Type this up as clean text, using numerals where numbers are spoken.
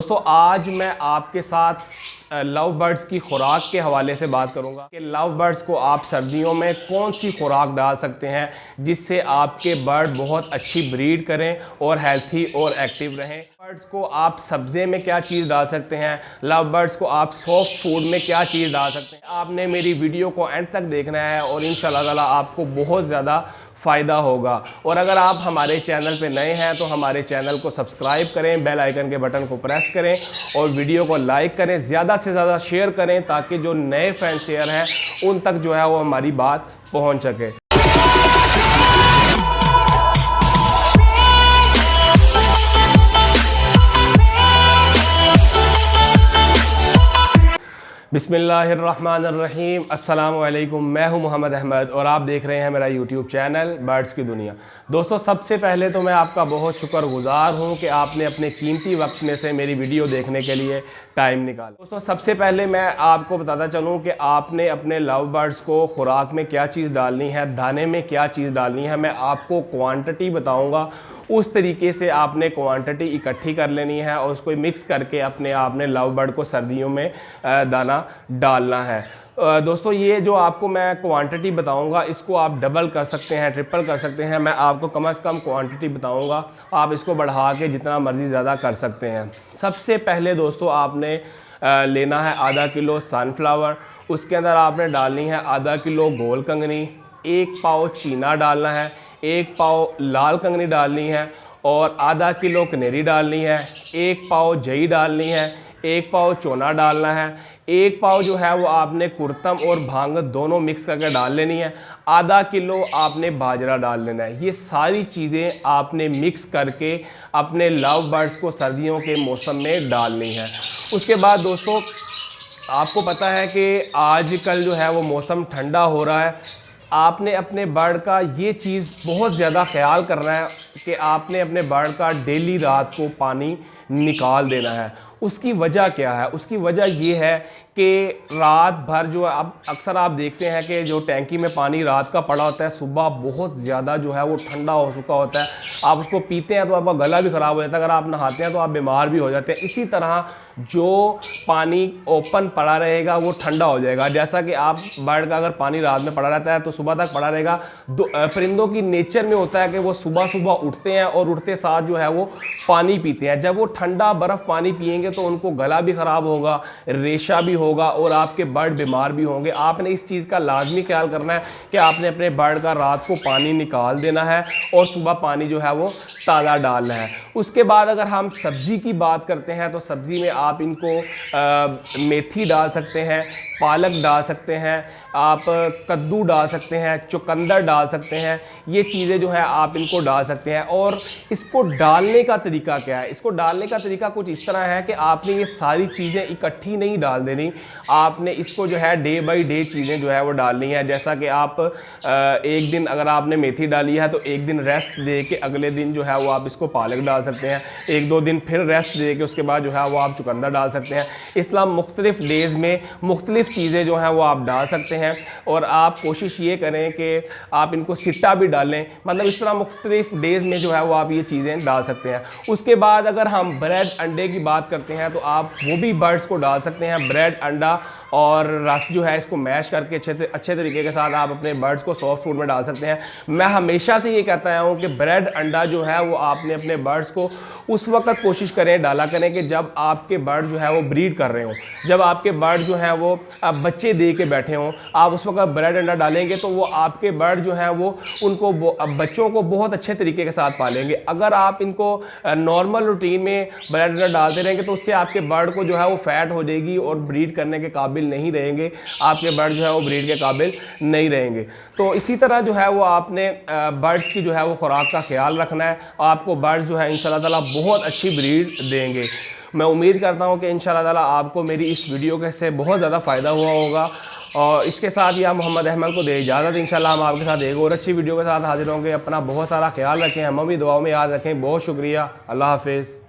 दोस्तों आज मैं आपके साथ लव बर्ड्स की खुराक के हवाले से बात करूंगा कि लव बर्ड्स को आप सर्दियों में कौन सी खुराक डाल सकते हैं जिससे आपके बर्ड बहुत अच्छी ब्रीड करें और हेल्थी और एक्टिव रहें। बर्ड्स को आप सब्ज़े में क्या चीज़ डाल सकते हैं, लव बर्ड्स को आप सॉफ्ट फूड में क्या चीज़ डाल सकते हैं। आपने मेरी वीडियो को एंड तक देखना है और इंशाल्लाह ताला आपको बहुत ज़्यादा फ़ायदा होगा। और अगर आप हमारे चैनल पे नए हैं तो हमारे चैनल को सब्सक्राइब करें, बेल आइकन के बटन को प्रेस करें और वीडियो को लाइक करें, ज़्यादा से ज़्यादा शेयर करें ताकि जो नए फैन शेयर हैं उन तक जो है वो हमारी बात पहुंच सके। बिस्मिल्लाहिर्रहमानिर्रहीम, अस्सलामु अलैकुम। मैं हूं मोहम्मद अहमद और आप देख रहे हैं मेरा यूट्यूब चैनल बर्ड्स की दुनिया। दोस्तों सबसे पहले तो मैं आपका बहुत शुक्रगुजार हूं कि आपने अपने कीमती वक्त में से मेरी वीडियो देखने के लिए टाइम निकाला। दोस्तों सबसे पहले मैं आपको बताता चलूं कि आपने अपने लव बर्ड्स को खुराक में क्या चीज़ डालनी है, दाने में क्या चीज़ डालनी है। मैं आपको क्वांटिटी बताऊँगा, उस तरीके से आपने क्वांटिटी इकट्ठी कर लेनी है और उसको मिक्स करके आपने लव बर्ड को सर्दियों में दाना डालना है। दोस्तों ये जो आपको मैं क्वांटिटी बताऊंगा इसको आप डबल कर सकते हैं, ट्रिपल कर सकते हैं। मैं आपको कम से कम क्वांटिटी बताऊंगा, आप इसको बढ़ा के जितना मर्ज़ी ज़्यादा कर सकते हैं। सबसे पहले दोस्तों आपने लेना है आधा किलो सनफ्लावर, उसके अंदर आपने डालनी है आधा किलो गोल कंगनी, 1 पाव चीना डालना है, 1 पाव लाल कंगनी डालनी है और आधा किलो कनेरी डालनी है, 1 पाव जई डालनी है, 1 पाव चोना डालना है, 1 पाव जो है वो आपने कुर्तम और भांगत दोनों मिक्स करके डाल लेनी है, आधा किलो आपने बाजरा डाल लेना है। ये सारी चीज़ें आपने मिक्स करके अपने लव बर्ड्स को सर्दियों के मौसम में डालनी है। उसके बाद दोस्तों आपको पता है कि आजकल जो है वो मौसम ठंडा हो रहा है, आपने अपने बर्ड का ये चीज़ बहुत ज़्यादा ख्याल करना है कि आपने अपने बर्ड का डेली रात को पानी निकाल देना है। उसकी वजह क्या है? उसकी वजह ये है कि रात भर जो अब अक्सर आप देखते हैं कि जो टैंकी में पानी रात का पड़ा होता है, सुबह बहुत ज़्यादा जो है वो ठंडा हो चुका होता है। आप उसको पीते हैं तो आपका गला भी ख़राब हो जाता है, अगर आप नहाते हैं तो आप बीमार भी हो जाते हैं। इसी तरह जो पानी ओपन पड़ा रहेगा वो ठंडा हो जाएगा। जैसा कि आप बर्ड का अगर पानी रात में पड़ा रहता है तो सुबह तक पड़ा रहेगा। परिंदों की नेचर में होता है कि वो सुबह सुबह उठते हैं और उठते साथ जो है वो पानी पीते हैं। जब वो ठंडा बर्फ़ पानी पिएंगे तो उनको गला भी ख़राब होगा, रेशा भी होगा और आपके बर्ड बीमार भी होंगे। आपने इस चीज़ का लाजमी ख्याल करना है कि आपने अपने बर्ड का रात को पानी निकाल देना है और सुबह पानी जो है वो ताज़ा डालना है। उसके बाद अगर हम सब्ज़ी की बात करते हैं तो सब्ज़ी में आप इनको मेथी डाल सकते हैं, पालक डाल सकते हैं, आप कद्दू डाल सकते हैं, चुकंदर डाल सकते हैं। ये चीज़ें जो है आप इनको डाल सकते हैं। और इसको डालने का तरीका क्या है? इसको डालने का तरीका कुछ इस तरह है कि आपने ये सारी चीज़ें इकट्ठी नहीं डाल देनी, आपने इसको जो है डे बाई डे चीज़ें जो है वो डालनी है। जैसा कि आप एक दिन अगर आपने मेथी डाली है तो एक दिन रेस्ट दे के अगले दिन जो है वो आप इसको पालक डाल सकते हैं, 1-2 दिन फिर रेस्ट दे के उसके बाद जो है वो आप चुकंदर डाल सकते हैं। इस तरह मुख्तलिफ डेज़ में मुख्तलिफ चीज़ें जो हैं वो आप डाल सकते हैं। और आप कोशिश ये करें कि आप इनको सिट्टा भी डालें, मतलब इस तरह मुख्तलिफ डेज़ में जो है वो आप ये चीज़ें डाल सकते हैं। उसके बाद अगर हम ब्रेड अंडे की बात करते हैं तो आप वो भी बर्ड्स को डाल सकते हैं। ब्रेड अंडा और रस जो है इसको मैश करके अच्छे तरीके के साथ आप अपने बर्ड्स को सॉफ्ट फूड में डाल सकते हैं। मैं हमेशा से ये कहता आया हूँ कि ब्रेड अंडा जो है वो आपने अपने बर्ड्स को उस वक्त कोशिश करें डाला करें कि जब आपके बर्ड जो है वो ब्रीड कर रहे हों, जब आपके बर्ड जो है वो बच्चे दे के बैठे हों, आप उस वक्त ब्रेड अंडा डालेंगे तो वो आपके बर्ड जो है वो उनको बच्चों को बहुत अच्छे तरीके के साथ पालेंगे। अगर आप इनको नॉर्मल रूटीन में ब्रेड अंडा डालते रहेंगे तो उससे आपके बर्ड को जो है वो फैट हो जाएगी और ब्रीड करने के काबिल नहीं रहेंगे, आपके बर्ड जो है वो ब्रीड के काबिल नहीं रहेंगे। तो इसी तरह जो है वो आपने बर्ड्स की जो है वो खुराक का ख्याल रखना है। आपको बर्ड्स जो है इंशाल्लाह ताला बहुत अच्छी ब्रीड देंगे। मैं उम्मीद करता हूँ कि इंशाल्लाह ताला आपको मेरी इस वीडियो के से बहुत ज़्यादा फ़ायदा हुआ होगा। और इसके साथ ही आप मोहम्मद अहमद को दे इजाज़त। इंशाल्लाह हम आपके साथ एक और अच्छी वीडियो के साथ हाजिर होंगे। अपना बहुत सारा ख्याल रखें, हम भी दुआओं में याद रखें। बहुत शुक्रिया, अल्लाह हाफिज़।